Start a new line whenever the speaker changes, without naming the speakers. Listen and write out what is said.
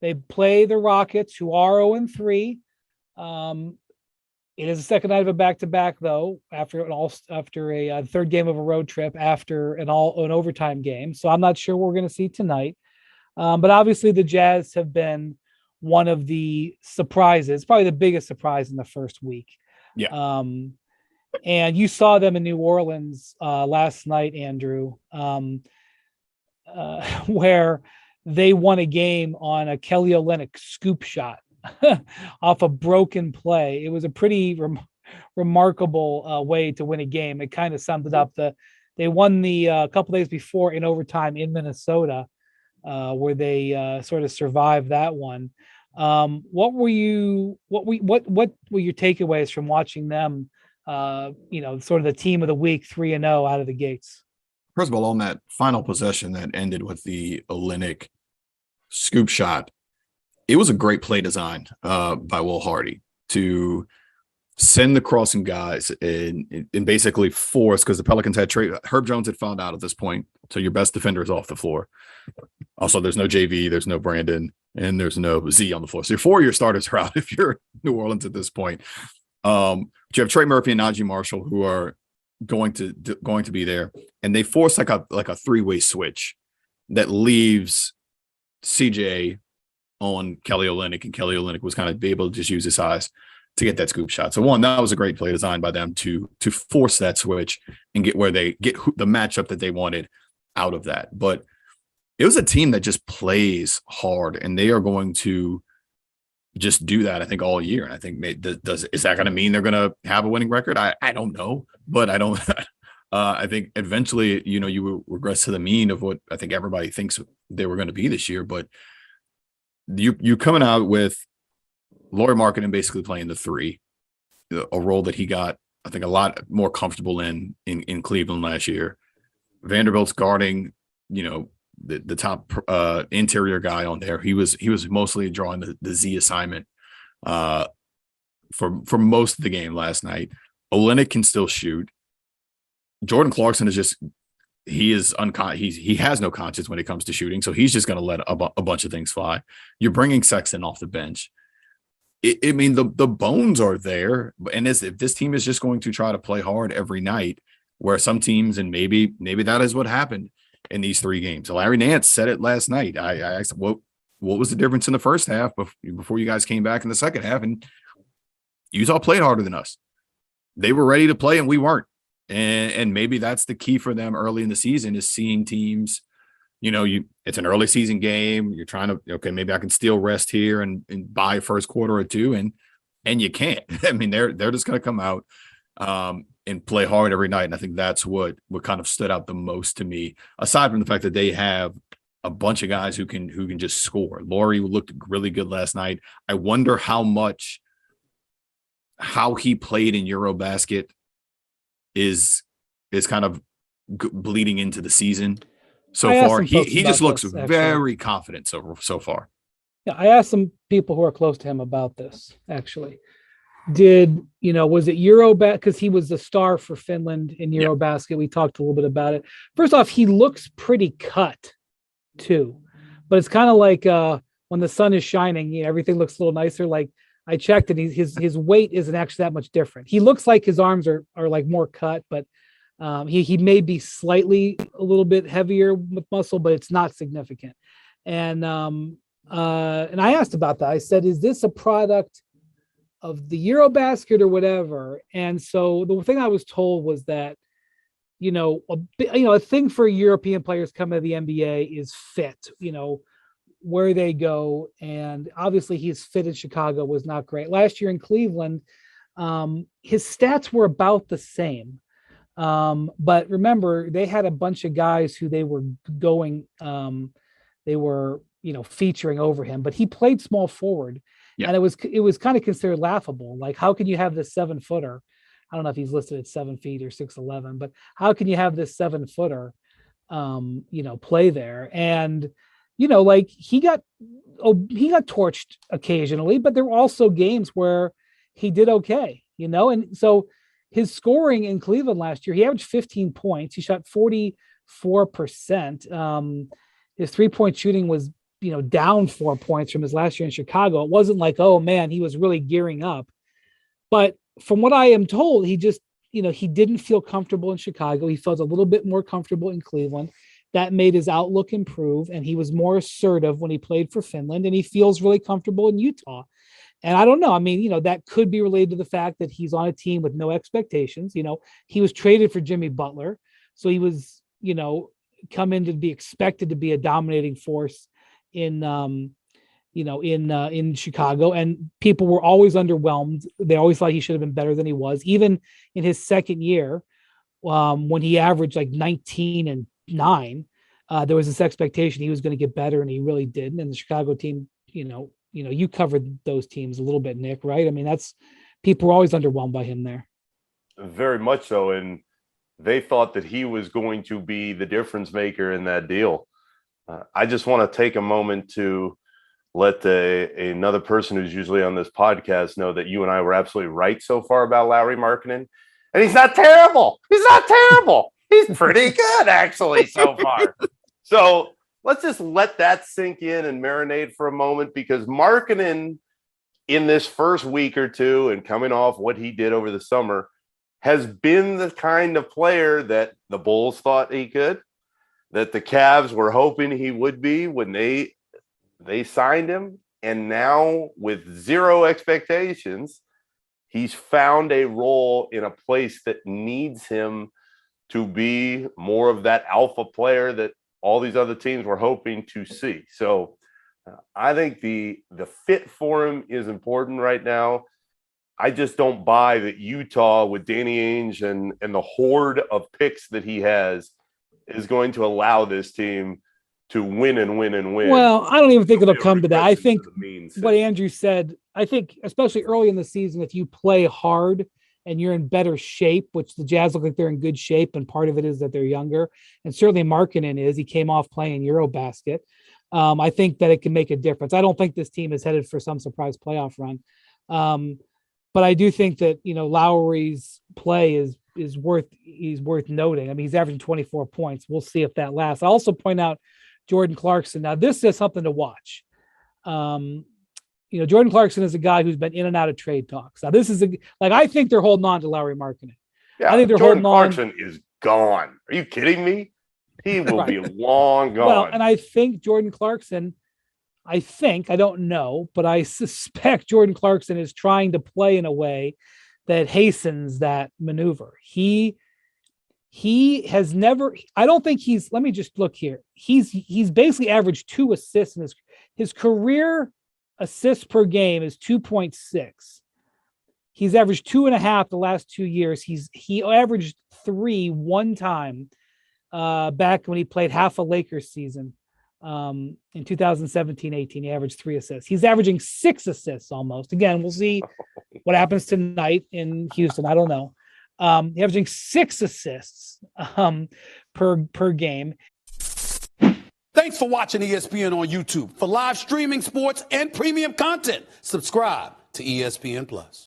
They play the Rockets, who are 0-3. It is the second night of a back-to-back, though, after a third game of a road trip, after an overtime game. So I'm not sure what we're going to see tonight. But obviously, the Jazz have been one of the surprises, probably the biggest surprise in the first week.
Yeah.
And you saw them in New Orleans last night, Andrew, where they won a game on a Kelly Olynyk scoop shot off a broken play. It was a pretty remarkable way to win a game. It kind of summed it up. They won the couple days before in overtime in Minnesota, where they sort of survived that one. What were your takeaways from watching them? Sort of the team of the week, 3-0 out of the gates.
First of all, on that final possession that ended with the Olynyk scoop shot, it was a great play design by Will Hardy to send the crossing guys and basically force, because the Pelicans had Herb Jones had fouled out at this point, so your best defender is off the floor. Also, there's no JV, there's no Brandon, and there's no Z on the floor. So your 4-year starters are out if you're New Orleans at this point. But you have Trey Murphy and Najee Marshall, who are going to be there, and they force like a three-way switch that leaves CJ on Kelly Olynyk, and Kelly Olynyk was kind of able to just use his size to get that scoop shot. So one, that was a great play design by them to force that switch and get the matchup that they wanted out of that. But it was a team that just plays hard, and they are going to just do that, I think, all year. And I think is that going to mean they're going to have a winning record? I don't know, but I don't. I think eventually, you will regress to the mean of what I think everybody thinks they were going to be this year. But you coming out with Lauri Markkanen basically playing the three, a role that he got, I think, a lot more comfortable in Cleveland last year. Vanderbilt's guarding, the top interior guy on there. He was mostly drawing the Z assignment for most of the game last night. Olynyk can still shoot. Jordan Clarkson is just he has no conscience when it comes to shooting, so he's just going to let a bunch of things fly. You're bringing Sexton off the bench. I mean, the bones are there, and if this team is just going to try to play hard every night, where some teams, and maybe that is what happened in these three games. Larry Nance said it last night. I asked him, what was the difference in the first half before you guys came back in the second half? And Utah played harder than us. They were ready to play, and we weren't. And maybe that's the key for them early in the season, is seeing teams, it's an early season game. You're trying to, okay, maybe I can steal rest here and buy first quarter or two. And you can't. I mean, they're just going to come out and play hard every night. And I think that's what kind of stood out the most to me, aside from the fact that they have a bunch of guys who can just score. Lauri looked really good last night. I wonder how he played in Eurobasket is kind of bleeding into the season so far. He just looks very confident so far.
Yeah, I asked some people who are close to him about this, actually. Was it Eurobasket? Because he was the star for Finland in Eurobasket. Yeah. We talked a little bit about it. First off, he looks pretty cut too, but it's kind of like when the sun is shining, everything looks a little nicer. Like I checked, and his weight isn't actually that much different. He looks like his arms are like more cut, but he may be slightly a little bit heavier with muscle, but it's not significant. And I asked about that. I said, is this a product of the Eurobasket or whatever? And so the thing I was told was that, a thing for European players coming to the NBA is fit, where they go. And obviously his fit in Chicago was not great. Last year in Cleveland, his stats were about the same. But remember, they had a bunch of guys who they were featuring over him, but he played small forward. Yeah. And it was kind of considered laughable. Like, how can you have this 7-footer? I don't know if he's listed at 7 feet or 6'11", but how can you have this 7-footer, play there? And, he got torched occasionally, but there were also games where he did okay, and so his scoring in Cleveland last year, he averaged 15 points. He shot 44%. His 3-point shooting was down 4 points from his last year in Chicago. It wasn't like, oh man, he was really gearing up. But from what I am told, he just, he didn't feel comfortable in Chicago. He felt a little bit more comfortable in Cleveland. That made his outlook improve, and he was more assertive when he played for Finland, and he feels really comfortable in Utah. And I don't know. I mean, that could be related to the fact that he's on a team with no expectations. He was traded for Jimmy Butler. So he was, come in to be expected to be a dominating force in Chicago, and people were always underwhelmed. They always thought he should have been better than he was. Even in his second year, when he averaged like 19 and 9, there was this expectation he was going to get better, and he really didn't. And the Chicago team, you covered those teams a little bit, Nick, right? I mean, people were always underwhelmed by him there.
Very much so. And they thought that he was going to be the difference maker in that deal. I just want to take a moment to let another person who's usually on this podcast know that you and I were absolutely right so far about Lauri Markkanen. And he's not terrible. He's not terrible. He's pretty good, actually, so far. So let's just let that sink in and marinate for a moment, because Markkanen, in this first week or two and coming off what he did over the summer, has been the kind of player that the Bulls thought he could, that the Cavs were hoping he would be when they signed him. And now, with zero expectations, he's found a role in a place that needs him to be more of that alpha player that all these other teams were hoping to see. So I think the fit for him is important right now. I just don't buy that Utah, with Danny Ainge and the horde of picks that he has, is going to allow this team to win and win and win.
Well, I don't even think it'll come to that. I think what Andrew said, I think especially early in the season, if you play hard and you're in better shape, which the Jazz look like they're in good shape, and part of it is that they're younger, and certainly Markkanen is. He came off playing Eurobasket. I think that it can make a difference. I don't think this team is headed for some surprise playoff run. But I do think that, Lowry's play is worth noting. I mean, he's averaging 24 points. We'll see if that lasts. I also point out Jordan Clarkson. Now, this is something to watch. Jordan Clarkson is a guy who's been in and out of trade talks. Now, this is I think they're holding on to Lauri Markkanen.
Yeah,
I think they're
Jordan
holding
Clarkson is gone. Are you kidding me? He will be long gone.
Well, and I think Jordan Clarkson, I don't know, but I suspect Jordan Clarkson is trying to play in a way that hastens that maneuver. He has never, I don't think let me just look here. He's basically averaged 2 assists in his career. Assists per game is 2.6. He's averaged 2.5 the last 2 years. He averaged 3 one time back when he played half a Lakers season. In 2017-18, he averaged 3 assists. He's averaging 6 assists almost. Again, we'll see what happens tonight in Houston. I don't know. He's averaging 6 assists per game.
Thanks for watching ESPN on YouTube. For live streaming sports and premium content, subscribe to ESPN Plus.